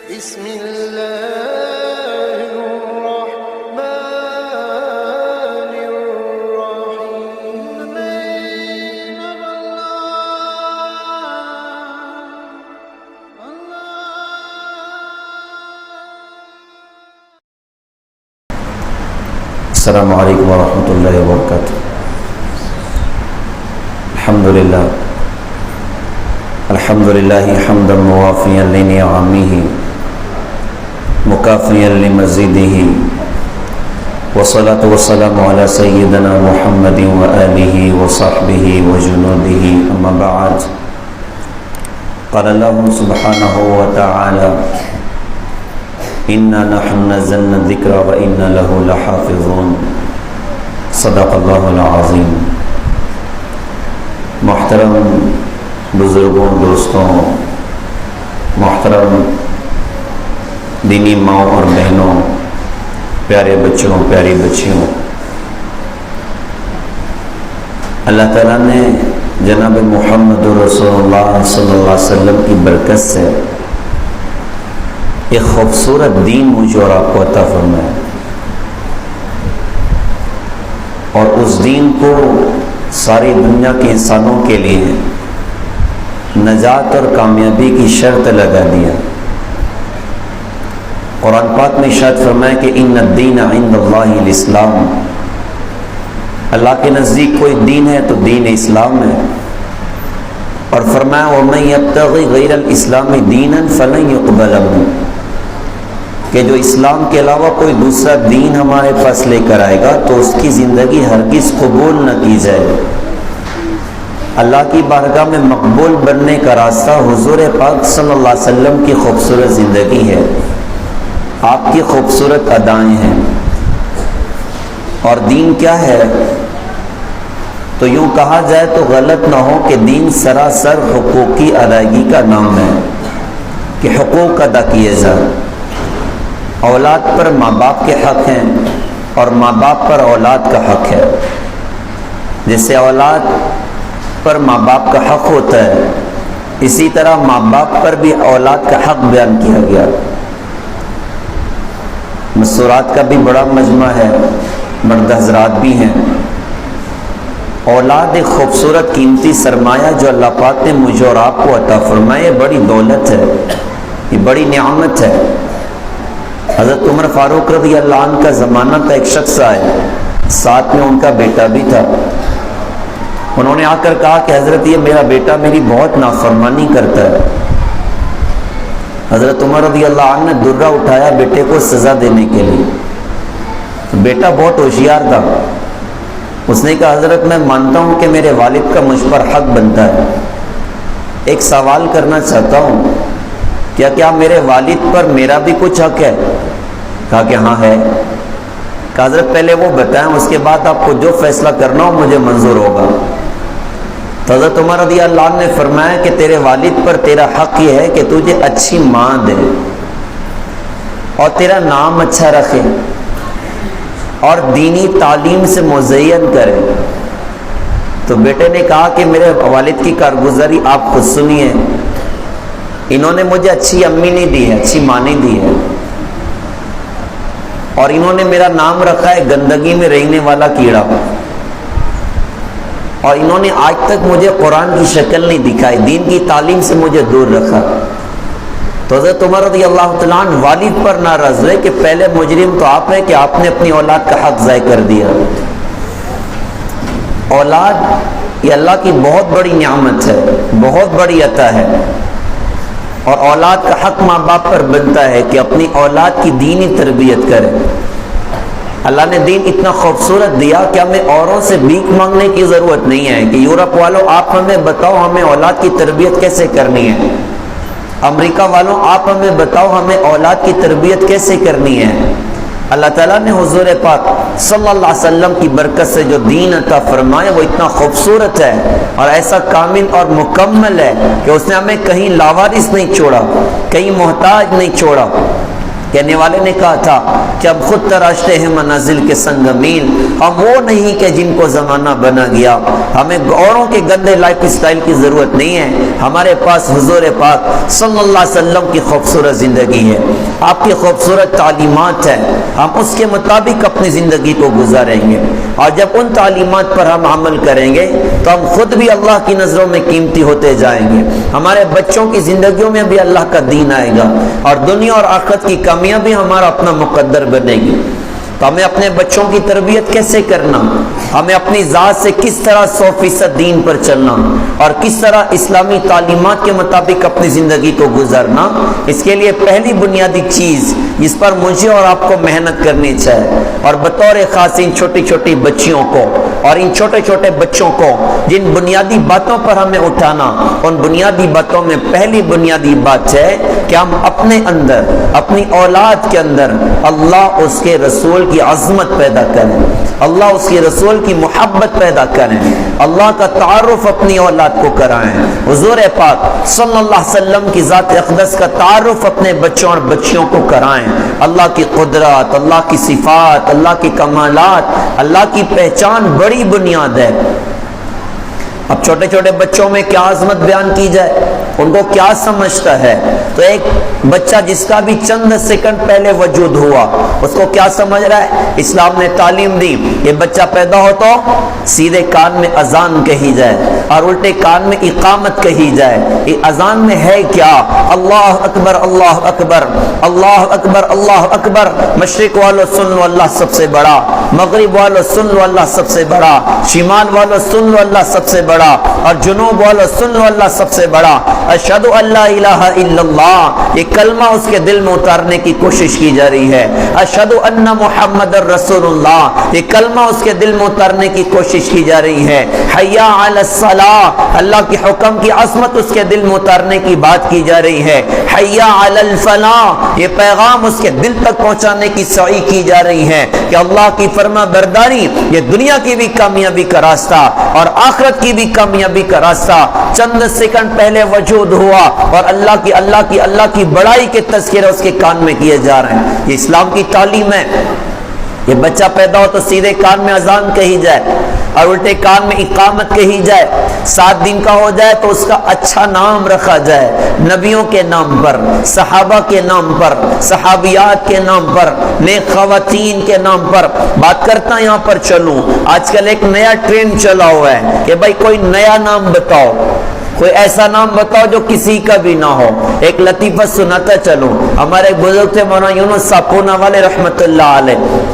بسم الله الرحمن الرحيم. السلام علیکم ورحمۃ اللہ وبرکاتہ. الحمد للہ حمدا موافیا لنعمہ مکافیا لمزیدہ والصلاة والسلام علی سیدنا محمد وآلہ وصحبہ وجنودہ اما بعد. قال اللہ سبحانہ وتعالی انا نحن نزلنا الذکر وانا له لحافظون. صدق اللہ العظیم. محترم بزرگوں، دوستوں، محترم دینی ماؤں اور بہنوں، پیارے بچوں، پیاری بچیوں، اللہ تعالیٰ نے جناب محمد رسول اللہ صلی اللہ علیہ وسلم کی برکت سے ایک خوبصورت دین مجھے اور آپ کو عطا فرمایا، اور اس دین کو ساری دنیا کے انسانوں کے لیے نجات اور کامیابی کی شرط لگا دیا. قرآن پاک میں ارشاد فرمایا کہ ان الدین عند اللہ الاسلام. اللہ کے نزدیک کوئی دین ہے تو دین اسلام ہے، اور فرمایا وَمَن يَبْتَغِ غَيْرَ الْإِسْلَامِ دِينًا فَلَن يُقْبَلَ مِنْهُ، کہ جو اسلام کے علاوہ کوئی دوسرا دین ہمارے پاس لے کر آئے گا تو اس کی زندگی ہرگز قبول نہ کی جائے. اللہ کی بارگاہ میں مقبول بننے کا راستہ حضور پاک صلی اللہ علیہ وسلم کی خوبصورت زندگی ہے، آپ کی خوبصورت ادائیں ہیں. اور دین کیا ہے؟ تو یوں کہا جائے تو غلط نہ ہو کہ دین سراسر حقوق کی ادائیگی کا نام ہے، کہ حقوق ادا کیے جائیں. اولاد پر ماں باپ کے حق ہیں اور ماں باپ پر اولاد کا حق ہے. جیسے اولاد پر ماں باپ کا حق ہوتا ہے، اسی طرح ماں باپ پر بھی اولاد کا حق بیان کیا گیا. مسورات کا بھی بڑا مجمع ہے، مرد حضرات بھی ہیں. اولاد ایک خوبصورت قیمتی سرمایہ جو اللہ پاک نے مجھے اور آپ کو عطا فرمایا، یہ بڑی دولت ہے، یہ بڑی نعمت ہے. حضرت عمر فاروق رضی اللہ عنہ کا زمانہ تھا، ایک شخص آئے، ساتھ میں ان کا بیٹا بھی تھا. انہوں نے آ کر کہا کہ حضرت یہ میرا بیٹا میری بہت نافرمانی کرتا ہے. حضرت عمر رضی اللہ عنہ نے درہ اٹھایا بیٹے کو سزا دینے کے لیے. بیٹا بہت ہوشیار تھا، اس نے کہا حضرت میں مانتا ہوں کہ میرے والد کا مجھ پر حق بنتا ہے، ایک سوال کرنا چاہتا ہوں، کیا میرے والد پر میرا بھی کچھ حق ہے؟ کہا کہ ہاں ہے. کہا حضرت پہلے وہ بتائیں، اس کے بعد آپ کو جو فیصلہ کرنا ہو مجھے منظور ہوگا. تو حضرت عمر رضی اللہ عنہ نے فرمایا کہ تیرے والد پر تیرا حق یہ ہے کہ تجھے اچھی ماں دے اور تیرا نام اچھا رکھے اور دینی تعلیم سے مزین کرے. تو بیٹے نے کہا کہ میرے والد کی کارگزاری آپ خود سنیے، انہوں نے مجھے اچھی امی نہیں دی ہے، اچھی ماں نہیں دی ہے، اور انہوں نے میرا نام رکھا ہے گندگی میں رہنے والا کیڑا، اور انہوں نے آج تک مجھے قرآن کی شکل نہیں دکھائی، دین کی تعلیم سے مجھے دور رکھا. تو حضرت عمر رضی اللہ تعالیٰ عنہ والد پر ناراض ہوئے کہ پہلے مجرم تو آپ ہیں کہ آپ نے اپنی اولاد کا حق ضائع کر دیا. اولاد یہ اللہ کی بہت بڑی نعمت ہے، بہت بڑی عطا ہے، اور اولاد کا حق ماں باپ پر بنتا ہے کہ اپنی اولاد کی دینی تربیت کرے. اللہ نے دین اتنا خوبصورت دیا کہ ہمیں اوروں سے بھیک مانگنے کی ضرورت نہیں ہے کہ یورپ والوں آپ ہمیں بتاؤ ہمیں اولاد کی تربیت کیسے کرنی ہے، امریکہ والوں آپ ہمیں بتاؤ ہمیں اولاد کی تربیت کیسے کرنی ہے. اللہ تعالیٰ نے حضور پاک صلی اللہ علیہ وسلم کی برکت سے جو دین عطا فرمایا وہ اتنا خوبصورت ہے اور ایسا کامل اور مکمل ہے کہ اس نے ہمیں کہیں لاوارث نہیں چھوڑا، کہیں محتاج نہیں چھوڑا. کہنے والے نے کہا تھا کہ ہم خود تراشتے ہیں منازل کے سنگ میل، ہم وہ نہیں کہ جن کو زمانہ بنا گیا، ہمیں اوروں کے گندے لائف اسٹائل کی ضرورت نہیں ہے، ہمارے پاس حضور پاک صلی اللہ علیہ وسلم کی خوبصورت زندگی ہے، آپ کی خوبصورت تعلیمات ہے، ہم اس کے مطابق اپنی زندگی کو گزاریں گے، اور جب ان تعلیمات پر ہم عمل کریں گے تو ہم خود بھی اللہ کی نظروں میں قیمتی ہوتے جائیں گے، ہمارے بچوں کی زندگیوں میں بھی اللہ کا دین آئے گا، اور دنیا اور آخرت کی کامیابی ہمارا اپنا مقدر بنے گی۔ تو ہمیں اپنے بچوں کی تربیت کیسے کرنا، ہمیں اپنی ذات سے کس طرح 100% دین پر چلنا، اور کس طرح اسلامی تعلیمات کے مطابق اپنی زندگی کو گزارنا، اس کے لیے پہلی بنیادی چیز جس پر مجھے اور آپ کو محنت کرنی چاہیے، اور بطور خاص ان چھوٹی چھوٹی بچیوں کو اور ان چھوٹے چھوٹے بچوں کو جن بنیادی باتوں پر ہمیں اٹھانا، ان بنیادی باتوں میں پہلی بنیادی بات ہے کہ ہم اپنے اندر، اپنی اولاد کے اندر اللہ اس کے رسول کی عظمت پیدا کریں، اللہ اس کے رسول کی محبت پیدا کریں، اللہ کا تعارف اپنی اولاد کو کرائیں، حضور پاک صلی اللہ علیہ وسلم کی ذات اقدس کا تعارف اپنے بچوں اور بچیوں کو کرائیں، اللہ کی قدرت، اللہ کی صفات، اللہ کی کمالات، اللہ کی پہچان بڑی بنیاد ہے۔ اب چھوٹے چھوٹے بچوں میں کیا عظمت بیان کی جائے، ان کو کیا سمجھتا ہے؟ تو ایک بچہ جس کا بھی چند سیکنڈ پہلے وجود ہوا، اس کو کیا سمجھ رہا ہے؟ اسلام نے تعلیم دی، یہ بچہ پیدا ہو تو سیدھے کان میں اذان کہی جائے اور الٹے کان میں اقامت کہی جائے۔ یہ اذان میں ہے کیا؟ اللہ اکبر اللہ اکبر اللہ اکبر اللہ اکبر، مشرق والو سن لو اللہ سب سے بڑا، مغرب والو سن لو اللہ سب سے بڑا، شمال والو سن لو اللہ سب سے بڑا، اور جنوب والو سن لو اللہ سب سے بڑا، اشہد ان لا الہ الا اللہ، یہ کلمہ اس کے دل میں اتارنے کی کوشش کی جا رہی ہے، اشہد ان محمد رسول اللہ، یہ کلمہ اس کے دل میں اتارنے کی کوشش کی جا رہی ہے، حی علی الصلاۃ، اللہ کی حکم کی عظمت اس کے دل میں اتارنے کی بات کی جا رہی ہے، حی علی الفلاح، یہ پیغام اس کے دل تک پہنچانے کی سعی کی جا رہی ہے کہ اللہ کی فرما برداری یہ دنیا کی بھی کامیابی کا راستہ اور آخرت کی بھی کامیابی کا راستہ چند سیکنڈ پہلے وجود ہوا، اور اللہ کی بڑائی کے تذکرے اس کے کان میں کیے جا رہے ہیں۔ یہ اسلام کی تعلیم ہے۔ یہ بچہ پیدا ہو تو سیدھے کان میں اذان کہی جائے اور الٹے کان میں اقامت کہی جائے، 7 دن کا ہو جائے تو اس کا اچھا نام رکھا جائے، نبیوں کے نام پر، صحابہ کے نام پر، صحابیات کے نام پر، نیک خواتین کے نام پر۔ بات کرتا یہاں پر چلوں، آج کل ایک نیا ٹرینڈ چلا ہوا ہے کہ بھائی کوئی نیا نام بتاؤ، کوئی ایسا نام بتاؤ جو کسی کا بھی نہ ہو۔ ایک لطیفہ سناتا چلوں، ہمارے بزرگ تھے مولانا یونس صاحب پونا والے رحمت اللہ علیہ،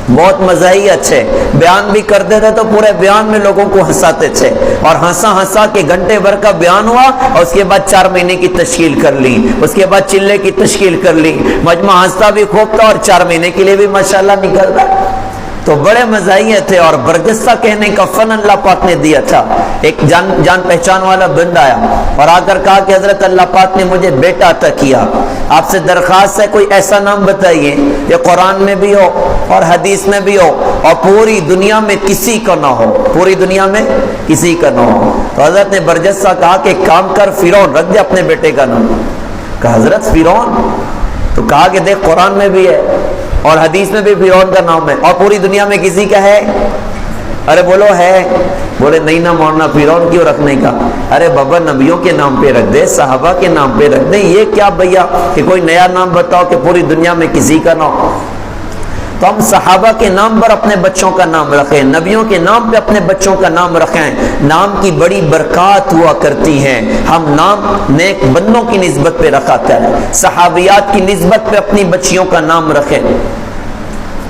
بہت مزاحی اچھے بیان بھی کرتے تھے، تو پورے بیان میں لوگوں کو ہنساتے تھے، اور ہنسا کے گھنٹے بھر کا بیان ہوا، اور اس کے بعد 4 مہینے کی تشکیل کر لی، اس کے بعد چلے کی تشکیل کر لی، مجمع ہنستا بھی خوب تھا اور 4 مہینے کے لیے بھی ماشاءاللہ نکل رہا۔ تو بڑے مزاحیہ تھے اور برجستہ کہنے کا فن اللہ پاک نے دیا تھا۔ ایک جان پہچان والا بندہ آیا اور آ کر کہا کہ حضرت اللہ پاک نے مجھے بیٹا عطا کیا، آپ سے درخواست ہے کوئی ایسا نام بتائیے جو قرآن میں بھی ہو اور حدیث میں بھی ہو اور پوری دنیا میں کسی کا نہ ہو، پوری دنیا میں کسی کا نہ ہو۔ تو حضرت نے برجستہ کہا کہ کام کر، فرعون رکھ دے اپنے بیٹے کا نام۔ کہا حضرت فرعون؟ تو کہا کہ دیکھ قرآن میں بھی ہے اور حدیث میں بھی فرعون کا نام ہے اور پوری دنیا میں کسی کا ہے؟ ارے بولو ہے؟ بولے نہیں نہ مولانا، فرعون کیوں رکھنے کا؟ ارے بابا نبیوں کے نام پہ رکھ دے، صحابہ کے نام پہ رکھ دے، یہ کیا بھیا کہ کوئی نیا نام بتاؤ کہ پوری دنیا میں کسی کا نہ ہو۔ تو ہم صحابہ کے نام پر اپنے بچوں کا نام رکھیں، نبیوں کے نام پہ اپنے بچوں کا نام رکھیں، نام کی بڑی برکات ہوا کرتی ہیں۔ ہم نام نیک بندوں کی نسبت پہ رکھا کریں، صحابیات کی نسبت پہ اپنی بچیوں کا نام رکھیں۔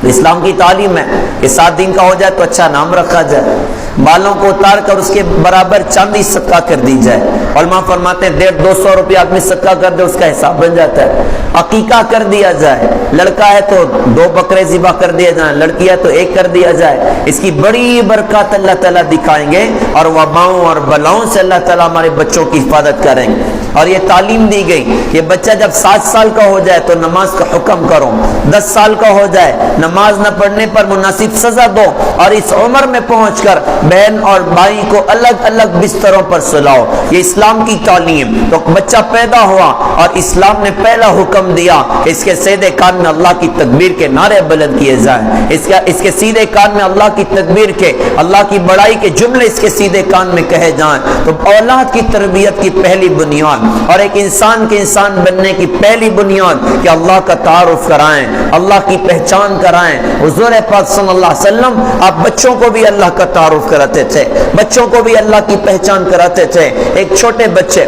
اسلام کی تعلیم ہے کہ 7 دن کا ہو جائے تو اچھا نام رکھا جائے، بالوں کو اتار کر اس کے برابر چاندی صدقہ کر دی جائے۔ علماء فرماتے ہیں 150-200 روپیہ آدمی صدقہ کر دے اس کا حساب بن جاتا ہے۔ عقیقہ کر دیا جائے، لڑکا ہے تو 2 بکرے ذبح کر دیا جائیں، لڑکی ہے تو 1 کر دیا جائے، اس کی بڑی برکات اللہ تعالیٰ دکھائیں گے اور وباؤں اور بلاؤں سے اللہ تعالیٰ ہمارے بچوں کی حفاظت کریں گے۔ اور یہ تعلیم دی گئی کہ بچہ جب 7 سال کا ہو جائے تو نماز کا حکم کرو، 10 سال کا ہو جائے نماز نہ پڑھنے پر مناسب سزا دو، اور اس عمر میں پہنچ کر بہن اور بھائی کو الگ الگ بستروں پر سلاؤ. یہ اسلام کی تعلیم. تو بچہ پیدا ہوا اور اسلام نے پہلا حکم دیا کہ اس کے سیدھے کان میں اللہ کی تکبیر کے نعرے بلند کیے جائیں. اس کے سیدھے کان میں اللہ کی تکبیر کے، اللہ کی بڑائی کے جملے اس کے سیدھے کان میں کہے جائیں. تو اولاد کی تربیت کی پہلی بنیاد اور ایک انسان کے انسان بننے کی پہلی بنیاد کہ اللہ کا تعارف کرائیں، اللہ کی پہچان کرائیں. حضور پاک صلی اللہ علیہ وسلم آپ بچوں کو بھی اللہ کا تعارف کراتے تھے، بچوں کو بھی اللہ کی پہچان کراتے تھے. ایک چھوٹے بچے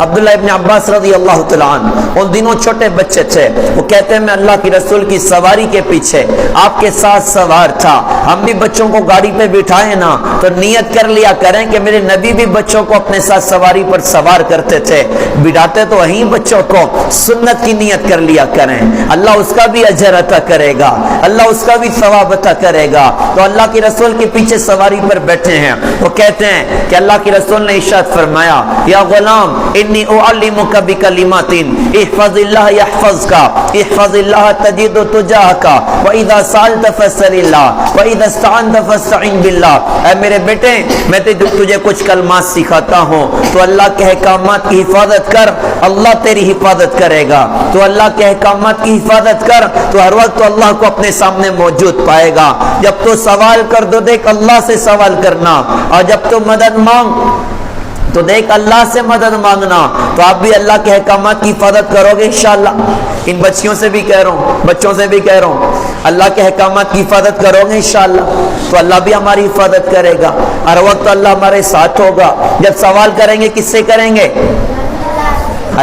عبداللہ ابن عباس رضی اللہ تعالیٰ عنہ، ان دنوں چھوٹے بچے تھے، وہ کہتے ہیں میں اللہ کی رسول کی سواری کے پیچھے آپ کے ساتھ سوار تھا. ہم بھی بچوں کو گاڑی پہ بٹھائے نا تو نیت کر لیا کریں کہ میرے نبی بھی بچوں کو اپنے ساتھ سواری پر سوار کرتے تھے. بٹھاتے تو وہیں بچوں کو سنت کی نیت کر لیا کریں، اللہ اس کا بھی اجر عطا کرے گا، اللہ اس کا بھی ثواب عطا کرے گا. تو اللہ کی رسول کے پیچھے سواری پر بیٹھے ہیں، وہ کہتے ہیں کہ اللہ کی رسول نے ارشاد فرمایا یا غلام انی اعلمک بکلمات احفظ اللہ یحفظک احفظ اللہ تجد تجاہک واذا سألت فاسأل اللہ واذا استعنت فاستعن باللہ. اے میرے بیٹے میں تجھے کچھ کلمات سکھاتا ہوں، تو اللہ کے احکامات کی حفاظت کر، اللہ تیری حفاظت کرے گا. تو اللہ کے احکامات کی حفاظت کر تو ہر وقت تو اللہ کو اپنے سامنے موجود پائے گا. جب تو سوال کر دو دیکھ اللہ سے سوال کرنا، اور جب تو مدد مانگ تو دیکھ اللہ سے مدد مانگنا. تو آپ بھی اللہ کے احکامات کی حفاظت کرو گے انشاءاللہ. ان بچیوں سے بھی کہہ رہا ہوں، بچوں سے بھی کہہ رہا ہوں، اللہ کے احکامات کی حفاظت کرو گے انشاءاللہ تو اللہ بھی ہماری حفاظت کرے گا. ہر وقت اللہ ہمارے ساتھ ہوگا. جب سوال کریں گے کس سے کریں گے؟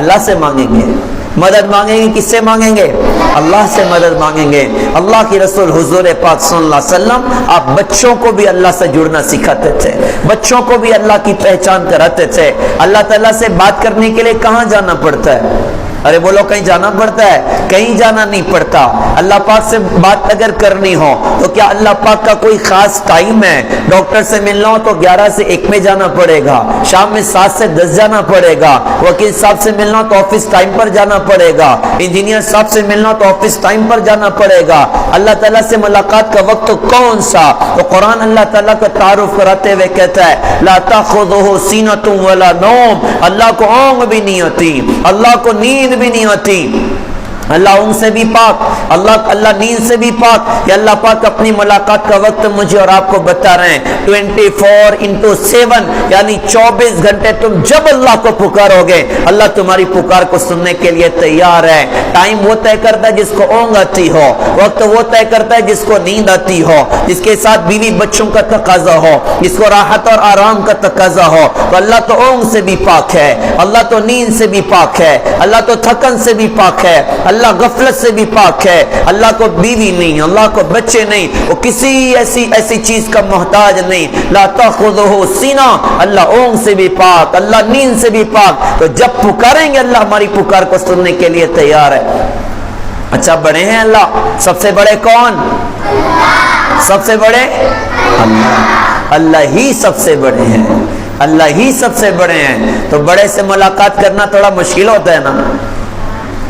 اللہ سے مانگیں گے. مدد مانگیں گے کس سے مانگیں گے؟ اللہ سے مدد مانگیں گے. اللہ کی رسول حضور پاک صلی اللہ علیہ وسلم آپ بچوں کو بھی اللہ سے جڑنا سکھاتے تھے، بچوں کو بھی اللہ کی پہچان کراتے تھے. اللہ تعالیٰ سے بات کرنے کے لیے کہاں جانا پڑتا ہے؟ ارے بولو کہیں جانا پڑتا ہے؟ کہیں جانا نہیں پڑتا. اللہ پاک سے بات اگر کرنی ہو تو کیا اللہ پاک کا کوئی خاص ٹائم ہے؟ ڈاکٹر سے ملنا ہو تو 11 سے 1 میں جانا پڑے گا، شام میں 7 سے 10 جانا پڑے گا. وکیل صاحب سے ملنا ہو تو آفس ٹائم پر جانا پڑے گا. انجینئر صاحب سے ملنا ہو تو آفس ٹائم پر جانا پڑے گا. اللہ تعالیٰ سے ملاقات کا وقت کون سا؟ تو قرآن اللہ تعالیٰ کا تعارف کراتے ہوئے کہتا ہے لا تاخذہ سینۃ ولا نوم. اللہ کو اونگ بھی نہیں ہوتی، اللہ کو نیند بھی نہیں ہوتی. اللہ ان سے بھی پاک، اللہ نیند سے بھی پاک. کہ اللہ پاک اپنی ملاقات کا وقت مجھے اور آپ کو بتا رہے ہیں 24/7 یعنی 24 گھنٹے تم جب اللہ کو پکارو گے اللہ تمہاری پکار کو سننے کے لیے تیار ہے. ٹائم وہ طے کرتا ہے جس کو اونگ آتی ہو، وقت وہ طے کرتا ہے جس کو نیند آتی ہو، جس کے ساتھ بیوی بچوں کا تقاضا ہو، جس کو راحت اور آرام کا تقاضا ہو. تو اللہ تو اونگ سے بھی پاک ہے، اللہ تو نیند سے بھی پاک ہے، اللہ تو تھکن سے بھی پاک ہے، اللہ غفلت سے بھی پاک ہے. اللہ کو بیوی نہیں، اللہ کو بچے نہیں، وہ کسی ایسی چیز کا محتاج نہیں. لا تاخذہ سینہ، اللہ اونگ سے بھی پاک، اللہ نیند سے بھی پاک. تو جب پکاریں گے اللہ ہماری پکار کو سننے کے لیے تیار ہے. اچھا بڑے ہیں اللہ، سب سے بڑے کون؟ سب سے بڑے اللہ. اللہ ہی سب سے بڑے ہیں، اللہ ہی سب سے بڑے ہیں. تو بڑے سے ملاقات کرنا تھوڑا مشکل ہوتا ہے نا.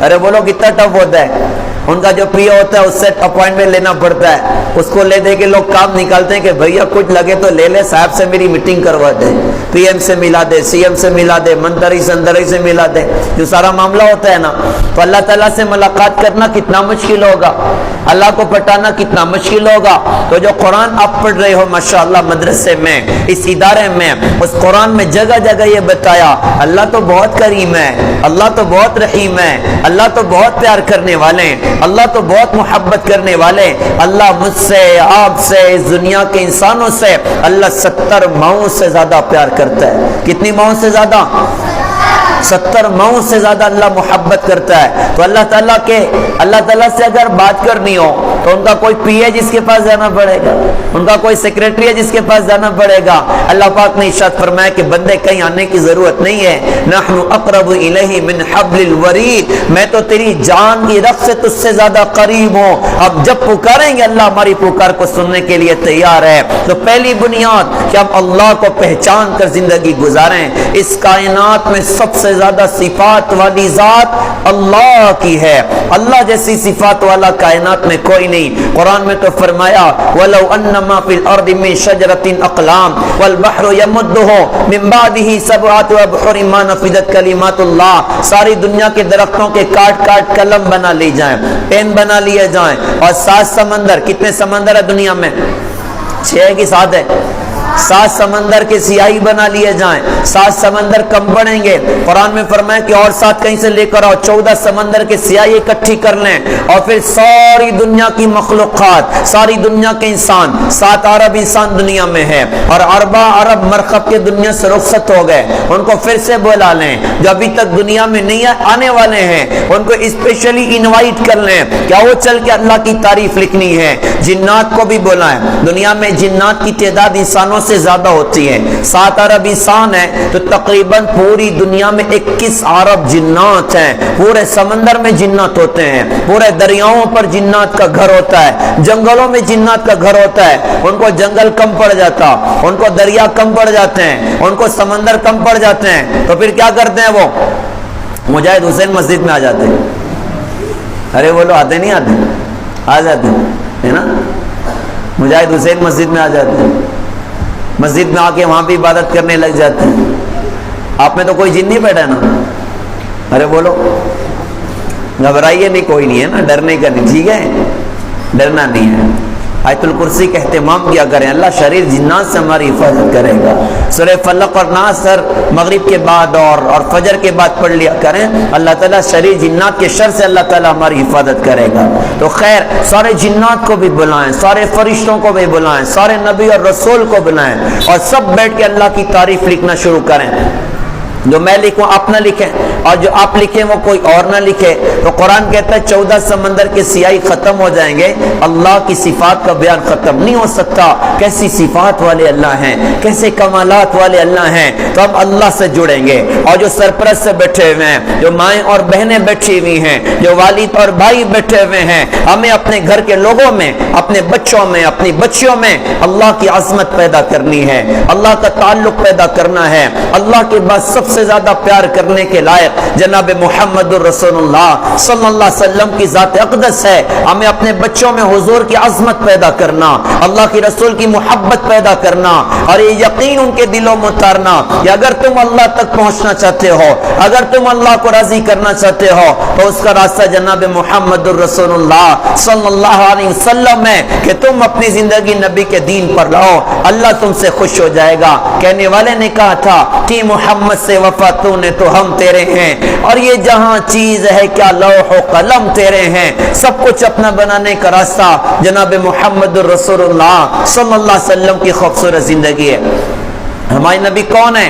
ارے بولو کتنا ٹف ہوتا ہے. ان کا جو پی او ہوتا ہے اس سے اپوائنٹمنٹ لینا پڑتا ہے. اس کو لے دے کے لوگ کام نکالتے ہیں کہ بھیا کچھ لگے تو لے لے، صاحب سے میری میٹنگ کروا دے، پی ایم سے ملا دے، سی ایم سے ملا دے، منتری سندری سے ملا دے، جو سارا معاملہ ہوتا ہے نا. تو اللہ تعالیٰ سے ملاقات کرنا کتنا مشکل ہوگا، اللہ کو پٹانا کتنا مشکل ہوگا. تو جو قرآن آپ پڑھ رہے ہو ماشاءاللہ مدرسے میں، اس ادارے میں، اس قرآن میں جگہ جگہ یہ بتایا اللہ تو بہت کریم ہے، اللہ تو بہت رحیم ہے، اللہ تو بہت پیار کرنے والے ہیں، اللہ تو بہت محبت کرنے والے. اللہ مجھ سے، آپ سے، اس دنیا کے انسانوں سے اللہ 70 ماؤں سے زیادہ پیار کرتا ہے. کتنی ماؤں سے زیادہ؟ 70 ماؤں سے زیادہ اللہ محبت کرتا ہے. تو اللہ تعالیٰ سے اگر بات کرنی ہو تو ان کا کوئی پی ہے جس کے پاس جانا پڑے گا، ان کا کوئی سیکریٹری ہے جس کے پاس جانا پڑے گا. اللہ پاک نے ارشاد فرمایا کہ بندے کہیں آنے کی ضرورت نہیں ہے. نحن اقرب الیہ من حبل الورید، میں تو تیری جان کی رگ سے تجھ سے زیادہ قریب ہوں. اب جب پکاریں گے اللہ ہماری پکار کو سننے کے لیے تیار ہے. تو پہلی بنیاد کہ ہم اللہ کو پہچان کر زندگی گزاریں. اس کائنات میں سب سے سے زیادہ صفات والی ذات اللہ کی ہے. اللہ جیسی صفات والا کائنات میں کوئی نہیں. قرآن میں تو فرمایا وَلَوْ أَنَّمَا فِي الْأَرْضِ مِنْ شَجَرَةٍ أَقْلَامٌ وَالْبَحْرُ يَمُدُّهُ مِنْ بَعْدِهِ سَبْعَةُ أَبْحُرٍ مَا نَفِدَتْ كَلِمَاتُ اللَّهِ. ساری دنیا کے درختوں کے کاٹ کاٹ قلم بنا لی جائیں, پین بنا لیے جائیں, اور 7 سمندر, کتنے سمندر ہے دنیا میں؟ 6 کی 7 ہے. 7 سمندر کے سیاہی بنا لیے جائیں, 7 سمندر کم پڑیں گے. قرآن میں فرمایا کہ اور 7 کہیں سے لے کر آؤ, 14 سمندر کے سیاہی اکٹھی کر لیں, اور پھر ساری دنیا کی مخلوقات, ساری دنیا کے انسان, 7 ارب انسان دنیا میں ہے, اور 4 ارب مرکب کے دنیا سے رخصت ہو گئے, ان کو پھر سے بلا لیں. جو ابھی تک دنیا میں نہیں آنے والے ہیں ان کو اسپیشلی انوائٹ کر لیں, کیا وہ چل کے اللہ کی تعریف لکھنی ہے. جنات کو بھی بلائیں. دنیا میں جنات کی تعداد انسانوں سے زیادہ ہوتی ہے. 7 ارب انسان ہے تو تقریباً پوری دنیا میں 21 ارب جنات ہیں. پورے سمندر میں جنات ہوتے ہیں, پورے دریاؤں پر جنات کا گھر ہوتا ہے, جنگلوں میں جنات کا گھر ہوتا ہے. ان کو جنگل کم پڑ جاتا, ان کو دریا کم پڑ جاتے ہیں, ان کو سمندر کم پڑ جاتے ہیں, تو پھر کیا کرتے ہیں؟ وہ مجاہد حسین مسجد میں آ جاتے ہیں. ارے وہ لوگ آتے نہیں, آتے, آ جاتے ہیں نا. مجاہد حسین مسجد میں آ جاتے ہیں, مسجد میں آ کے وہاں بھی عبادت کرنے لگ جاتے ہیں. آپ میں تو کوئی جن نہیں بیٹھا نا. ارے بولو, گھبرائیے نہیں, کوئی نہیں ہے نا, ڈرنے کا نہیں, ٹھیک ہے, ڈرنا نہیں ہے. آیت الکرسی کا اہتمام کیا کریں, اللہ شریر جنات سے ہماری حفاظت کرے گا. سورہ فلق اور ناس مغرب کے بعد اور فجر کے بعد پڑھ لیا کریں, اللہ تعالیٰ شریر جنات کے شر سے اللہ تعالیٰ ہماری حفاظت کرے گا. تو خیر, سارے جنات کو بھی بلائیں, سارے فرشتوں کو بھی بلائیں, سارے نبی اور رسول کو بلائیں, اور سب بیٹھ کے اللہ کی تعریف لکھنا شروع کریں. جو میں لکھوں آپ نہ لکھیں, اور جو آپ لکھیں وہ کوئی اور نہ لکھے. تو قرآن کہتا ہے 14 سمندر کے سیاہی ختم ہو جائیں گے, اللہ کی صفات کا بیان ختم نہیں ہو سکتا. کیسی صفات والے اللہ ہیں, کیسے کمالات والے اللہ ہیں. تو ہم اللہ سے جڑیں گے, اور جو سرپرست سے بیٹھے ہوئے ہیں, جو مائیں اور بہنیں بیٹھی ہوئی ہیں, جو والد اور بھائی بیٹھے ہوئے ہیں, ہمیں اپنے گھر کے لوگوں میں, اپنے بچوں میں, اپنی بچیوں میں اللہ کی عظمت پیدا کرنی ہے, اللہ کا تعلق پیدا کرنا ہے. اللہ کے بعد سب سے زیادہ پیار کرنے کے لائق جناب محمد الرسول اللہ صلی اللہ علیہ وسلم کی ذات اقدس ہے. ہمیں اپنے بچوں میں حضور کی عظمت پیدا کرنا, اللہ کی رسول کی محبت پیدا کرنا, اور یہ یقین ان کے دلوں میں اتارنا کہ اگر تم اللہ تک پہنچنا چاہتے ہو, اگر تم اللہ کو راضی کرنا چاہتے ہو, تو اس کا راستہ جناب محمد الرسول اللہ صلی اللہ علیہ وسلم ہے کہ تم اپنی زندگی نبی کے دین پر لاؤ, اللہ تم سے خوش ہو جائے گا. کہنے والے نے کہا تھا کہ محمد سے وفا تو نے تو ہم تیرے ہیں, اور یہ جہاں چیز ہے کیا لوح و قلم تیرے ہیں. سب کچھ اپنا بنانے کا راستہ جناب محمد الرسول اللہ صلی اللہ علیہ وسلم کی خوبصورت زندگی ہے. ہمارے نبی کون ہیں؟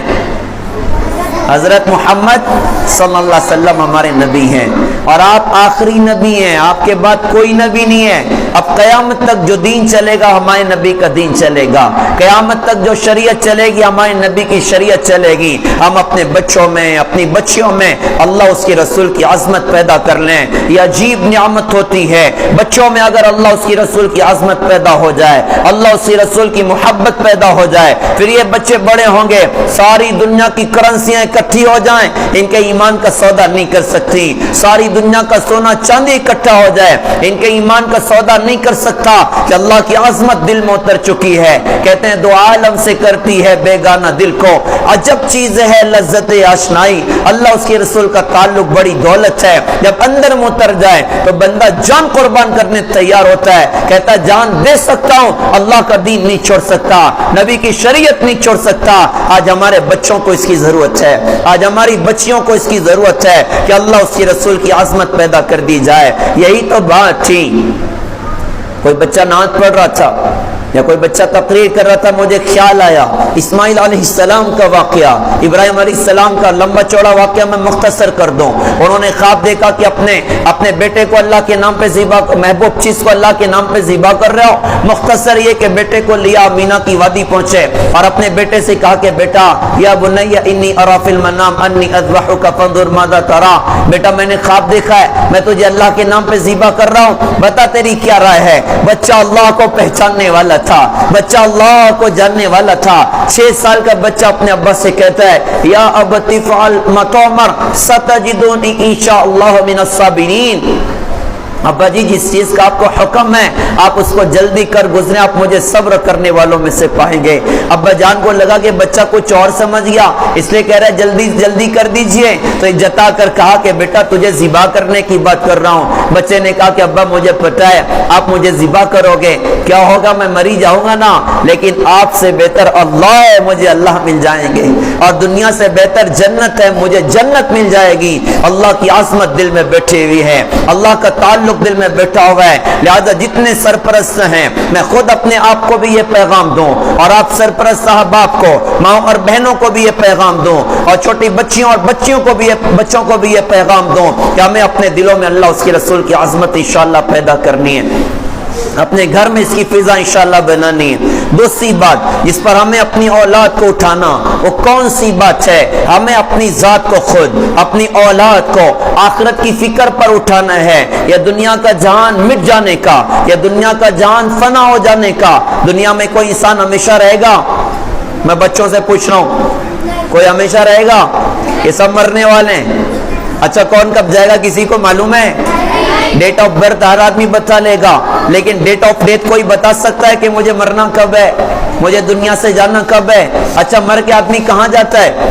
حضرت محمد صلی اللہ علیہ وسلم ہمارے نبی ہیں, اور آپ آخری نبی ہیں, آپ کے بعد کوئی نبی نہیں ہے. اب قیامت تک جو دین چلے گا ہمارے نبی کا دین چلے گا, قیامت تک جو شریعت چلے گی ہمارے نبی کی شریعت چلے گی. ہم اپنے بچوں میں, اپنی بچیوں میں اللہ اس کے رسول کی عظمت پیدا کر لیں. یہ عجیب نعمت ہوتی ہے, بچوں میں اگر اللہ اس کی رسول کی عظمت پیدا ہو جائے, اللہ اس کی رسول کی محبت پیدا ہو جائے, پھر یہ بچے بڑے ہوں گے, ساری دنیا کی کرنسیاں اکٹھی ہو جائیں, ان کے ایمان کا سودا نہیں کر سکتی. ساری دنیا کا سونا چاندی اکٹھا ہو جائے, ان کے ایمان کا سودا نہیں کر سکتا کہ اللہ کی عظمت دل میں اتر چکی ہے. کہتے ہیں دو عالم سے کرتی ہے بیگانہ دل کو, عجب چیز ہے لذت آشنائی. اللہ اس کے رسول کا تعلق بڑی دولت ہے, جب اندر میں اتر جائے تو بندہ جان قربان کرنے تیار ہوتا ہے. کہتا ہے جان دے سکتا ہوں, اللہ کا دین نہیں چھوڑ سکتا, نبی کی شریعت نہیں چھوڑ سکتا. آج ہمارے بچوں کو اس کی ضرورت ہے, آج ہماری بچیوں کو اس کی ضرورت ہے کہ اللہ اس کے رسول کی عظمت پیدا کر دی جائے. یہی تو بات تھی. کوئی بچہ نعت پڑھ رہا تھا یا کوئی بچہ تقریر کر رہا تھا, مجھے خیال آیا اسماعیل علیہ السلام کا واقعہ, ابراہیم علیہ السلام کا لمبا چوڑا واقعہ میں مختصر کر دوں. انہوں نے خواب دیکھا کہ اپنے بیٹے کو اللہ کے نام پہ ذبح, محبوب چیز کو اللہ کے نام پہ ذبح کر رہے ہو. مختصر یہ کہ بیٹے کو لیا, مینا کی وادی پہنچے اور اپنے بیٹے سے کہا کہ بیٹا یا بنی انی ارا فی المنام انی اذبحک فانظر ماذا ترى, بیٹا میں نے خواب دیکھا ہے, میں تجھے اللہ کے نام پہ ذبح کر رہا ہوں, بتا تیری کیا رائے ہے. بچہ اللہ کو پہچاننے والا تھا, بچہ اللہ کو جاننے والا تھا. 6 سال کا بچہ اپنے ابا سے کہتا ہے یا ابت افعل ما تؤمر ستجدونی انشاءاللہ من الصابرین. ابا جی جس چیز کا آپ کو حکم ہے آپ اس کو جلدی کر گزرے, آپ مجھے صبر کرنے والوں میں سے پائیں گے. ابا جان کو لگا کہ بچہ کچھ اور سمجھ گیا, اس لیے کہہ رہا ہے جلدی جلدی کر دیجئے. تو جتا کر کہا کہ بیٹا تجھے ذبح کرنے کی بات کر رہا ہوں. بچے نے کہا کہ ابا مجھے پتا ہے آپ مجھے ذبح کرو گے, کیا ہوگا میں مری جاؤں گا نا, لیکن آپ سے بہتر اللہ ہے, مجھے اللہ مل جائیں گے, اور دنیا سے بہتر جنت ہے, مجھے جنت مل جائے گی. اللہ کی عظمت دل میں بیٹھی ہوئی ہے, اللہ کا تعلق دل میں بیٹھا ہوا ہے. لہذا جتنے سرپرست ہیں میں خود اپنے آپ کو بھی یہ پیغام دوں, اور آپ سرپرست صاحباب کو, ماں اور بہنوں کو بھی یہ پیغام دوں, اور چھوٹی بچیوں اور بچوں کو بھی یہ پیغام دوں کہ ہمیں اپنے دلوں میں اللہ اس کے رسول کی عظمت انشاءاللہ پیدا کرنی ہے, اپنے گھر میں اس کی فضا انشاءاللہ بنانی ہے. دوسری بات جس پر ہمیں اپنی اولاد کو اٹھانا, وہ کون سی بات ہے؟ ہمیں اپنی ذات کو خود, اپنی اولاد کو آخرت کی فکر پر اٹھانا ہے, یا دنیا کا جہان مٹ جانے کا, یا دنیا کا جہان فنا ہو جانے کا. دنیا میں کوئی انسان ہمیشہ رہے گا؟ میں بچوں سے پوچھ رہا ہوں, کوئی ہمیشہ رہے گا؟ یہ سب مرنے والے ہیں. اچھا کون کب جائے گا کسی کو معلوم ہے؟ ڈیٹ آف برتھ ہر آدمی بتا لے گا, لیکن ڈیٹ آف ڈیتھ کوئی بتا سکتا ہے کہ مجھے مرنا کب ہے, مجھے دنیا سے جانا کب ہے؟ اچھا مر کے آدمی کہاں جاتا ہے؟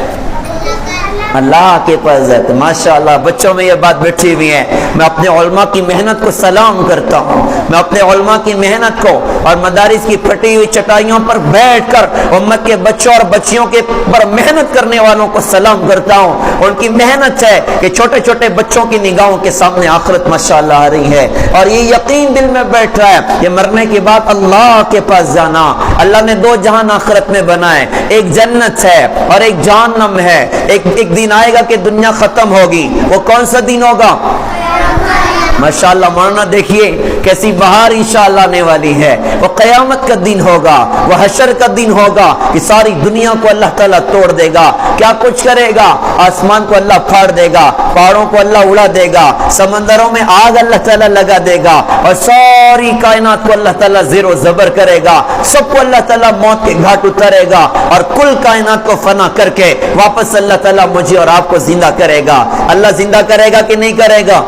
اللہ کے پاس جاتا ہے. ماشاءاللہ بچوں میں یہ بات بیٹھی ہوئی ہے. میں اپنے علماء کی محنت کو سلام کرتا ہوں, میں اپنے علماء کی محنت کو اور مدارس کی پھٹی ہوئی چٹائیوں پر بیٹھ کر امت کے بچوں اور بچیوں کے پر محنت کرنے والوں کو سلام کرتا ہوں. ان کی محنت ہے کہ چھوٹے چھوٹے بچوں کی نگاہوں کے سامنے آخرت ماشاءاللہ آ رہی ہے, اور یہ یقین دل میں بیٹھ رہا ہے یہ مرنے کے بعد اللہ کے پاس جانا. اللہ نے 2 جہان آخرت میں بنائے, ایک جنت ہے اور ایک جہنم ہے. ایک دن آئے گا کہ دنیا ختم ہوگی, وہ کون سا دن ہوگا؟ ماشاءاللہ مولانا دیکھیے کیسی بہار انشاءاللہ آنے والی ہے. وہ قیامت کا دن ہوگا, وہ حشر کا دن ہوگا کہ ساری دنیا کو اللہ تعالیٰ توڑ دے گا. کیا کچھ کرے گا؟ آسمان کو اللہ پھاڑ دے گا, پہاڑوں کو اللہ اڑا دے گا, سمندروں میں آگ اللہ تعالیٰ لگا دے گا, اور ساری کائنات کو اللہ تعالیٰ زیر و زبر کرے گا. سب کو اللہ تعالیٰ موت کے گھاٹ اتارے گا, اور کل کائنات کو فنا کر کے واپس اللہ تعالیٰ مجھے اور آپ کو زندہ کرے گا. اللہ زندہ کرے گا کہ نہیں کرے گا؟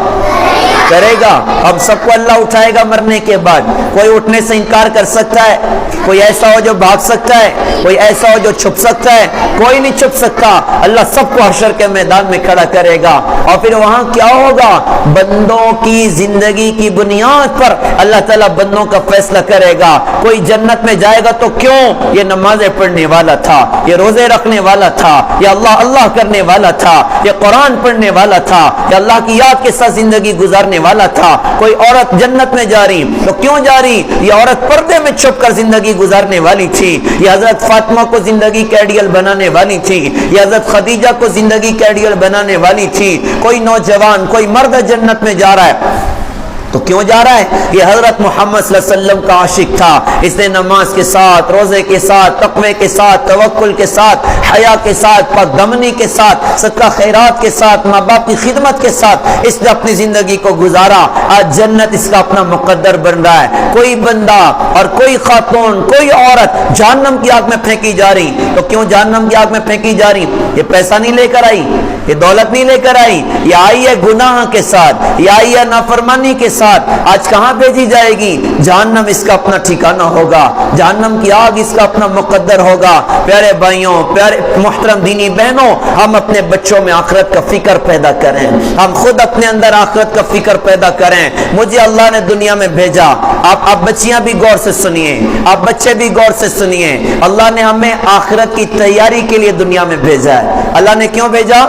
کرے گا. اب سب کو اللہ اٹھائے گا مرنے کے بعد. کوئی اٹھنے سے انکار کر سکتا ہے؟ کوئی ایسا ہو جو بھاگ سکتا ہے؟ کوئی ایسا ہو جو چھپ سکتا ہے؟ کوئی نہیں چھپ سکتا. اللہ سب کو حشر کے میدان میں کھڑا کرے گا, اور پھر وہاں کیا ہوگا؟ بندوں کی زندگی کی بنیاد پر اللہ تعالیٰ بندوں کا فیصلہ کرے گا. کوئی جنت میں جائے گا تو کیوں؟ یہ نمازیں پڑھنے والا تھا, یہ روزے رکھنے والا تھا, یہ اللہ اللہ کرنے والا تھا, یہ قرآن پڑھنے والا تھا, یہ اللہ کی یاد کے ساتھ زندگی گزارنے والا تھا. کوئی عورت جنت میں جا رہی تو کیوں جا رہی؟ یہ عورت پردے میں چھپ کر زندگی گزارنے والی تھی, یہ حضرت فاطمہ کو زندگی کا آئیڈیل بنانے والی تھی, یہ حضرت خدیجہ کو زندگی کا آئیڈیل بنانے والی تھی. کوئی نوجوان کوئی مرد جنت میں جا رہا ہے تو کیوں جا رہا ہے؟ یہ حضرت محمد صلی اللہ علیہ وسلم کا عاشق تھا. اس نے نماز کے ساتھ, روزے کے ساتھ, تقوی کے ساتھ, توکل کے ساتھ, حیا کے ساتھ, پاک دمنی کے ساتھ, صدقہ خیرات کے ساتھ, ماں باپ کی خدمت کے ساتھ اس نے اپنی زندگی کو گزارا. آج جنت اس کا اپنا مقدر بن رہا ہے. کوئی بندہ اور کوئی خاتون, کوئی عورت جہنم کی آگ میں پھینکی جا رہی تو کیوں جہنم کی آگ میں پھینکی جا رہی؟ یہ پیسہ نہیں لے کر آئی, یہ دولت نہیں لے کر آئی, یہ آئی ہے گناہ کے ساتھ, یہ آئی ہے نافرمانی کے ساتھ. آج کہاں بھیجی جائے گی؟ جہنم اس کا اپنا ٹھکانہ ہوگا, جہنم کی آگ اس کا اپنا مقدر ہوگا. پیارے بھائیوں, پیارے محترم دینی بہنوں, ہم اپنے بچوں میں آخرت کا فکر پیدا کریں, ہم خود اپنے اندر آخرت کا فکر پیدا کریں. مجھے اللہ نے دنیا میں بھیجا, آپ بچیاں بھی غور سے سنیے, آپ بچے بھی غور سے سنیے. اللہ نے ہمیں آخرت کی تیاری کے لیے دنیا میں بھیجا ہے. اللہ نے کیوں بھیجا؟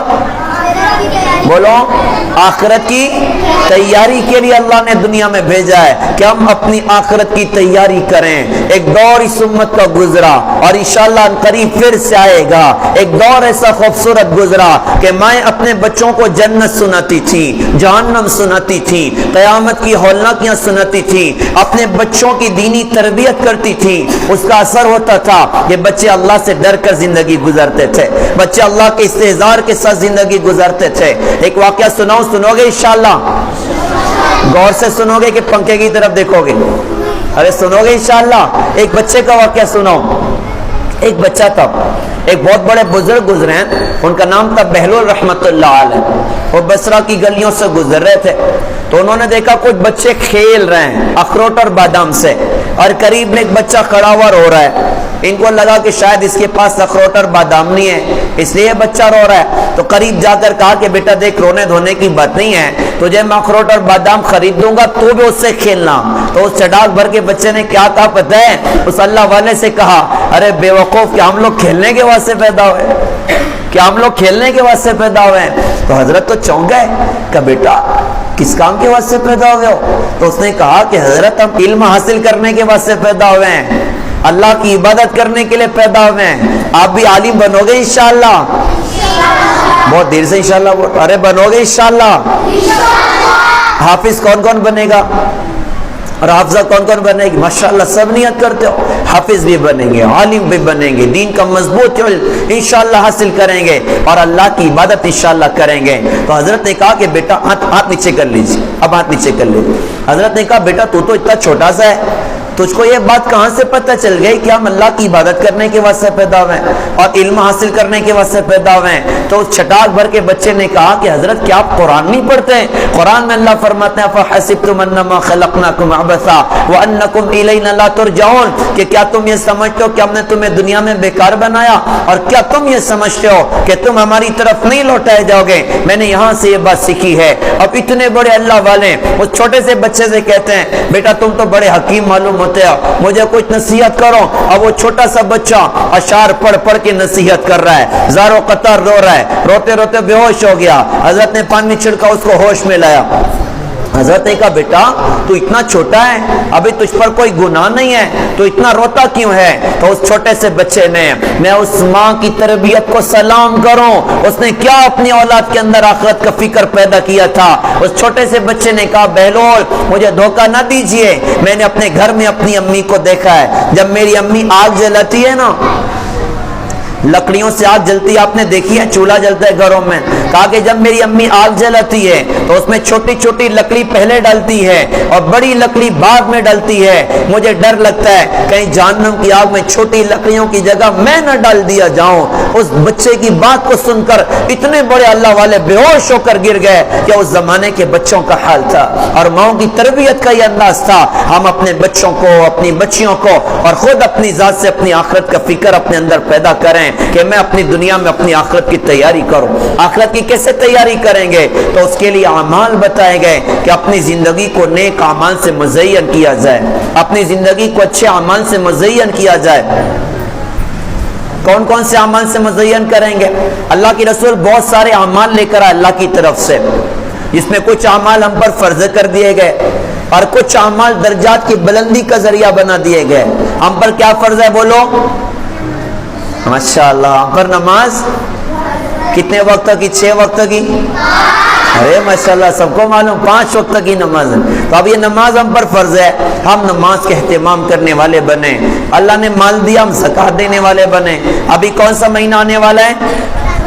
بولو, آخرت کی تیاری کے لیے اللہ نے دنیا میں بھیجا ہے کہ ہم اپنی آخرت کی تیاری کریں. ایک دور اس امت کا گزرا اور انشاءاللہ قریب پھر سے آئے گا. ایک دور ایسا خوبصورت گزرا کہ میں اپنے بچوں کو جنت سناتی تھی, جہنم سناتی تھی, قیامت کی ہولناکیاں سناتی تھی, اپنے بچوں کی دینی تربیت کرتی تھی. اس کا اثر ہوتا تھا کہ بچے اللہ سے ڈر کر زندگی گزارتے تھے, بچے اللہ کے استحضار کے ساتھ زندگی گزارتے تھے. ایک واقعہ سنو گے انشاءاللہ؟ غور سے سنو گے کہ پنکھے کی طرف دیکھو گے؟ ارے سنو گے انشاءاللہ؟ ایک بچے کا واقعہ سنو. ایک بچہ تھا, ایک بہت بڑے بزرگ گزرے ہیں, ان کا نام تھا بہلول رحمت اللہ علیہ. وہ بصرہ کی گلیوں سے گزر رہے تھے تو انہوں نے دیکھا کچھ بچے کھیل رہے ہیں اخروٹ اور بادام سے, اور قریب میں ایک بچہ کھڑا ہوا رو رہا ہے. ان کو لگا کہ شاید اس کے پاس اخروٹ اور بادام نہیں ہے اس لیے بچہ رو رہا ہے. تو قریب جا کر کہا کہ بیٹا دیکھ, رونے دھونے کی بات نہیں ہے, تجھے میں اخروٹ اور بادام خرید دوں گا تو بھی اس سے کھیلنا. تو اس چٹاک بھر کے بچے نے کیا کہا پتہ ہے؟ اس اللہ والے سے کہا, ارے بے وقوف, کیا ہم لوگ کھیلنے کے واسطے پیدا ہوئے؟ کیا ہم لوگ کھیلنے کے واسطے پیدا ہوئے ہیں؟ تو حضرت تو چونک گئے کہ بیٹا کس کام کے واسطے پیدا ہوئے ہو؟ تو اس نے کہا کہ حضرت ہم علم حاصل کرنے کے واسطے پیدا ہوئے ہیں, اللہ کی عبادت کرنے کے لیے پیدا ہوئے ہیں. آپ بھی عالم بنو گے انشاءاللہ؟ بہت دیر سے انشاءاللہ. ارے بنو گے انشاءاللہ؟ حافظ کون کون بنے گا اور حافظہ کون کون بنے گی؟ ماشاءاللہ سب نیت کرتے ہو. حافظ بھی بنیں گے, عالم بھی بنیں گے, دین کا مضبوط علم انشاءاللہ حاصل کریں گے اور اللہ کی عبادت انشاءاللہ کریں گے. تو حضرت نے کہا کہ بیٹا ہاتھ نیچے کر لیجیے. اب ہاتھ نیچے کر لیجیے. حضرت نے کہا بیٹا تو اتنا چھوٹا سا ہے, تجھ کو یہ بات کہاں سے پتہ چل گئی کہ ہم اللہ کی عبادت کرنے کے واسطے پیدا ہوئے ہیں اور علم حاصل کرنے کے واسطے پیدا ہوئے ہیں؟ تو اس چھٹاک بھر کے بچے نے کہا کہ حضرت کیا آپ قرآن نہیں پڑھتے ہیں؟ قرآن میں اللہ فرماتے ہیں فَحَسِبْتُمْ أَنَّمَا خَلَقْنَاكُمْ عَبَثًا وَأَنَّكُمْ إِلَيْنَا لَا تُرْجَعُونَ, کہ کیا تم یہ سمجھتے ہو کہ ہم نے تمہیں دنیا میں بیکار بنایا, اور کیا تم یہ سمجھتے ہو کہ تم ہماری طرف نہیں لوٹائے جاؤ گے؟ میں نے یہاں سے یہ بات سیکھی ہے. اب اتنے بڑے اللہ والے اس چھوٹے سے بچے سے کہتے ہیں بیٹا تم تو بڑے حکیم معلوم ہوتے ہو, مجھے کچھ نصیحت کرو. اب وہ چھوٹا سا بچہ اشعار پڑھ پڑھ کے نصیحت کر رہا ہے, زارو قطر رو رہا ہے, روتے روتے بے ہوش ہو گیا. حضرت نے پانی چھڑکا, اس کو ہوش میں لایا. حضرت نے کہا بیٹا تو اتنا چھوٹا ہے, ابھی تجھ پر کوئی گناہ نہیں ہے, تو اتنا روتا کیوں ہے؟ تو اس چھوٹے سے بچے نے, میں اس ماں کی تربیت کو سلام کروں, اس نے کیا اپنی اولاد کے اندر آخرت کا فکر پیدا کیا تھا. اس چھوٹے سے بچے نے کہا بہلول مجھے دھوکہ نہ دیجئے, میں نے اپنے گھر میں اپنی امی کو دیکھا ہے, جب میری امی آگ جلاتی ہے نا, لکڑیوں سے آگ جلتی ہے, آپ نے دیکھی ہے چولہا جلتا ہے گھروں میں, کہا کہ جب میری امی آگ جلاتی ہے تو اس میں چھوٹی چھوٹی لکڑی پہلے ڈالتی ہے اور بڑی لکڑی بعد میں ڈالتی ہے. مجھے ڈر لگتا ہے کہیں جہنم کی آگ میں چھوٹی لکڑیوں کی جگہ میں نہ ڈال دیا جاؤں. اس بچے کی بات کو سن کر اتنے بڑے اللہ والے بے ہوش ہو کر گر گئے کہ اس زمانے کے بچوں کا حال تھا اور ماؤں کی تربیت کا یہ انداز تھا. ہم اپنے بچوں کو, اپنی بچیوں کو اور خود اپنی ذات سے اپنی آخرت کا فکر اپنے اندر پیدا کریں کہ میں اپنی دنیا میں اپنی آخرت کی تیاری کروں. آخرت کی کیسے تیاری کریں گے؟ تو اس کے لیے اعمال بتائے گئے کہ اپنی زندگی کو نیک اعمال سے مزین کیا جائے, اپنی زندگی کو اچھے اعمال سے مزین کیا جائے. کون کون سے اعمال سے مزین کریں گے؟ اللہ کی رسول بہت سارے اعمال لے کر آئے اللہ کی طرف سے, جس میں کچھ اعمال ہم پر فرض کر دیے گئے اور کچھ اعمال درجات کی بلندی کا ذریعہ بنا دیے گئے. ہم پر کیا فرض ہے بولو؟ ماشاءاللہ ہم پر نماز کتنے وقت کی؟ 6 وقت کی. ارے ماشاءاللہ سب کو معلوم 5 وقت کی نماز ہے. تو اب یہ نماز ہم پر فرض ہے, ہم نماز کے اہتمام کرنے والے بنے. اللہ نے مال دیا, ہم زکات دینے والے بنے. ابھی کون سا مہینہ آنے والا ہے؟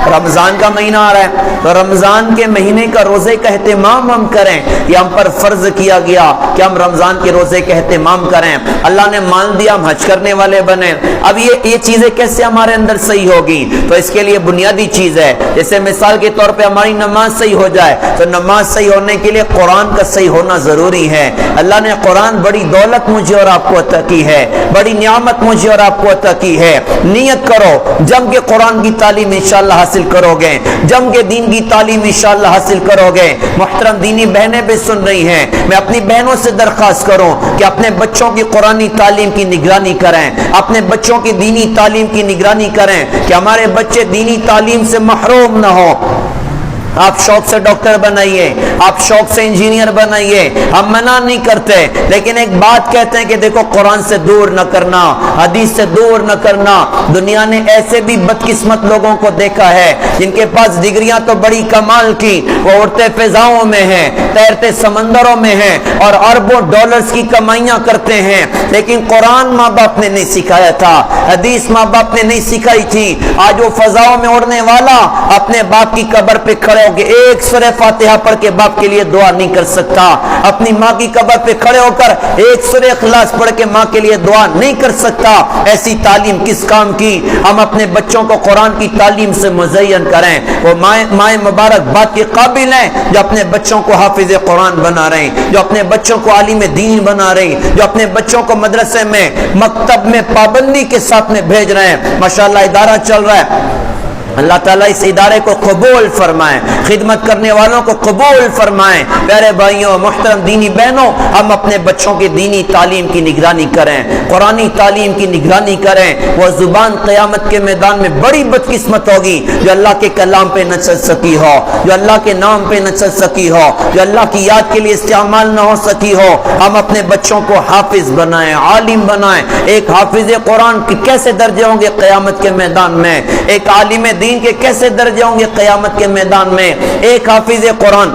رمضان کا مہینہ آ رہا ہے, تو رمضان کے مہینے کا روزے کا اہتمام ہم کریں. یہ ہم پر فرض کیا گیا کہ ہم رمضان کے روزے کا اہتمام کریں. اللہ نے مال دیا, ہم حج کرنے والے بنے. اب یہ چیزیں کیسے ہمارے اندر صحیح ہوگی؟ تو اس کے لیے بنیادی چیز ہے, جیسے مثال کے طور پہ ہماری نماز صحیح ہو جائے تو نماز صحیح ہونے کے لیے قرآن کا صحیح ہونا ضروری ہے. اللہ نے قرآن بڑی دولت مجھے اور آپ کو عطا کی ہے, بڑی نعمت مجھے اور آپ کو عطا کی ہے. نیت کرو جم کے قرآن کی تعلیم انشاءاللہ حاصل کرو گے, جم کے دین کی تعلیم انشاءاللہ حاصل کرو گے. محترم دینی بہنیں بھی سن رہی ہیں, میں اپنی بہنوں سے درخواست کروں کہ اپنے بچوں کی قرآنی تعلیم کی نگرانی کریں, اپنے بچوں کی دینی تعلیم کی نگرانی کریں کہ ہمارے بچے دینی تعلیم سے محروم نہ ہو. آپ شوق سے ڈاکٹر بنائیے, آپ شوق سے انجینئر بنائیے, ہم منع نہیں کرتے, لیکن ایک بات کہتے ہیں کہ دیکھو قرآن سے دور نہ کرنا, حدیث سے دور نہ کرنا. دنیا نے ایسے بھی بدقسمت لوگوں کو دیکھا ہے جن کے پاس ڈگریاں تو بڑی کمال کی, وہ اڑتے فضاؤں میں ہیں, تیرتے سمندروں میں ہیں اور اربوں ڈالرز کی کمائیاں کرتے ہیں, لیکن قرآن ماں باپ نے نہیں سکھایا تھا, حدیث ماں باپ نے نہیں سکھائی تھی. آج وہ فضاؤں میں اڑنے والا اپنے باپ کی قبر پہ کھڑے ہو کہ ایک سورہ فاتحہ پڑھ کے باپ کے لیے دعا نہیں کر سکتا، اپنی ماں کی قبر پہ کھڑے ہو کر ایک سورہ اخلاص پڑھ کے ماں کے لیے دعا نہیں کر سکتا، ایسی تعلیم کس کام کی؟ ہم اپنے بچوں کو قرآن کی تعلیم سے مزین کریں۔ وہ مائیں مبارک بات کے قابل ہیں جو اپنے بچوں کو حافظ قرآن بنا رہے ہیں، جو اپنے بچوں کو عالم دین بنا رہے ہیں، جو اپنے بچوں کو مدرسے میں مکتب میں پابندی کے ساتھ میں بھیج رہے ہیں۔ ماشاءاللہ ادارہ چل رہا ہے، اللہ تعالیٰ اس ادارے کو قبول فرمائیں، خدمت کرنے والوں کو قبول فرمائیں۔ پیارے بھائیوں، محترم دینی بہنوں، ہم اپنے بچوں کی دینی تعلیم کی نگرانی کریں، قرآنی تعلیم کی نگرانی کریں۔ وہ زبان قیامت کے میدان میں بڑی بدقسمت ہوگی جو اللہ کے کلام پہ نہ چل سکی ہو، جو اللہ کے نام پہ نہ چل سکی ہو، جو اللہ کی یاد کے لیے استعمال نہ ہو سکی ہو۔ ہم اپنے بچوں کو حافظ بنائیں، عالم بنائیں۔ ایک حافظ قرآن کے کیسے درجے ہوں گے قیامت کے میدان میں، ایک عالم دین کے کیسے درجے ہوں گے قیامت کے میدان میں۔ ایک حافظ قرآن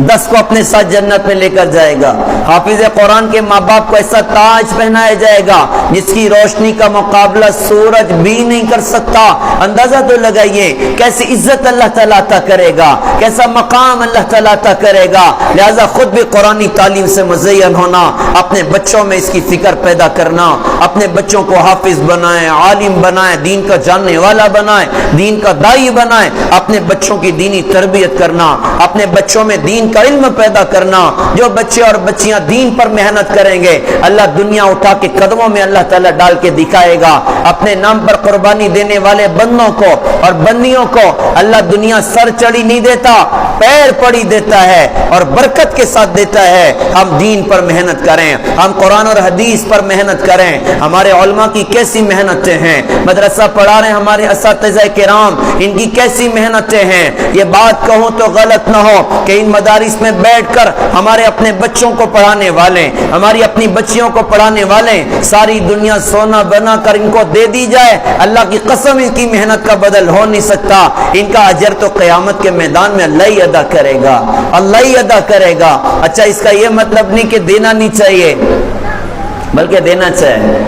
10 کو اپنے ساتھ جنت میں لے کر جائے گا۔ حافظ قرآن کے ماں باپ کو ایسا تاج پہنایا جائے گا جس کی روشنی کا مقابلہ سورج بھی نہیں کر سکتا۔ اندازہ تو لگائیے کیسی عزت اللہ تعالیٰ عطا کرے گا، کیسا مقام اللہ تعالیٰ عطا کرے گا۔ لہذا خود بھی قرآنی تعلیم سے مزین ہونا، اپنے بچوں میں اس کی فکر پیدا کرنا، اپنے بچوں کو حافظ بنائیں، عالم بنائیں، دین کا جاننے والا بنائیں، دین کا داعی بنائیں۔ اپنے بچوں کی دینی تربیت کرنا، اپنے بچوں میں دین کا علم پیدا کرنا۔ جو بچے اور بچیاں دین پر محنت کریں گے، اللہ دنیا اٹھا کے قدموں میں اللہ تعالیٰ ڈال کے دکھائے گا۔ اپنے نام پر قربانی دینے والے بندوں کو اور بندیوں کو اللہ دنیا سر چڑھی نہیں دیتا، پیر پڑی دیتا ہے اور برکت کے ساتھ دیتا ہے۔ ہم دین پر محنت کریں، ہم قرآن اور حدیث پر محنت کریں۔ ہمارے علماء کی کیسی محنتیں ہیں، مدرسہ پڑھا رہے ہیں ہمارے اساتذہ کرام، ان کی کیسی محنتیں ہیں۔ یہ بات کہوں تو غلط نہ ہو کہ ان مدارس میں بیٹھ کر ہمارے اپنے بچوں کو پڑھانے والے، ہماری اپنی بچیوں کو پڑھانے والے، ساری دنیا سونا بنا کر ان کو دے دی جائے، اللہ کی قسم ان کی محنت کا بدل ہو نہیں سکتا۔ ان کا اجر تو قیامت کے میدان میں اللہ ہی ادا کرے گا، اللہ ہی ادا کرے گا۔ اچھا، اس کا یہ مطلب نہیں کہ دینا نہیں چاہیے، بلکہ دینا چاہیے۔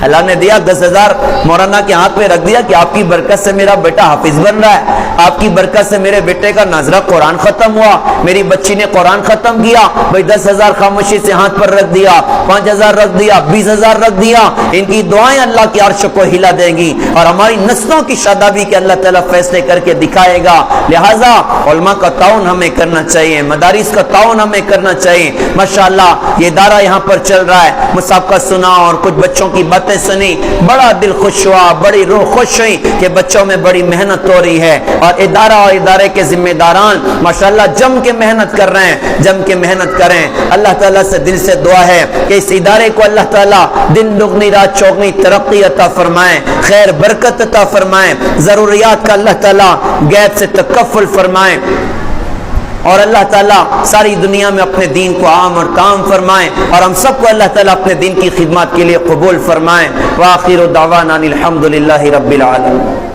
اللہ نے دیا 10,000 مولانا کے ہاتھ میں رکھ دیا کہ آپ کی برکت سے میرا بیٹا حافظ بن رہا ہے، آپ کی برکت سے میرے بیٹے کا ناظرہ قرآن ختم ہوا، میری بچی نے قرآن ختم کیا۔ بھائی 10,000 خاموشی سے ہاتھ پر رکھ دیا، 5,000 رکھ دیا، 20,000 رکھ دیا۔ ان کی دعائیں اللہ کے عرش کو ہلا دیں گی اور ہماری نسلوں کی شادابی کے اللہ تعالیٰ فیصلے کر کے دکھائے گا۔ لہٰذا علماء کا تعاون ہمیں کرنا چاہیے، مدارس کا تعاون ہمیں کرنا چاہیے۔ ماشاءاللہ یہ ادارہ یہاں پر چل رہا ہے، مسابقہ سنا اور کچھ بچوں کی باتیں سنی، بڑا دل خوش ہوا، بڑی روح خوش ہوئی کہ بچوں میں بڑی محنت ہو رہی ہے اور ادارہ اور ادارے کے ذمہ داران ماشاءاللہ جم کے محنت کر رہے ہیں۔ جم کے محنت کریں۔ اللہ تعالیٰ سے دل سے دعا ہے کہ اس ادارے کو اللہ تعالیٰ دن دگنی رات چوگنی ترقی عطا فرمائیں، خیر برکت عطا فرمائیں، ضروریات کا اللہ تعالیٰ غیب سے تکفل فرمائیں اور اللہ تعالیٰ ساری دنیا میں اپنے دین کو عام اور تام فرمائیں اور ہم سب کو اللہ تعالیٰ اپنے دین کی خدمات کے لیے قبول فرمائیں۔ وآخر دعوانا الحمدللہ رب العالمین۔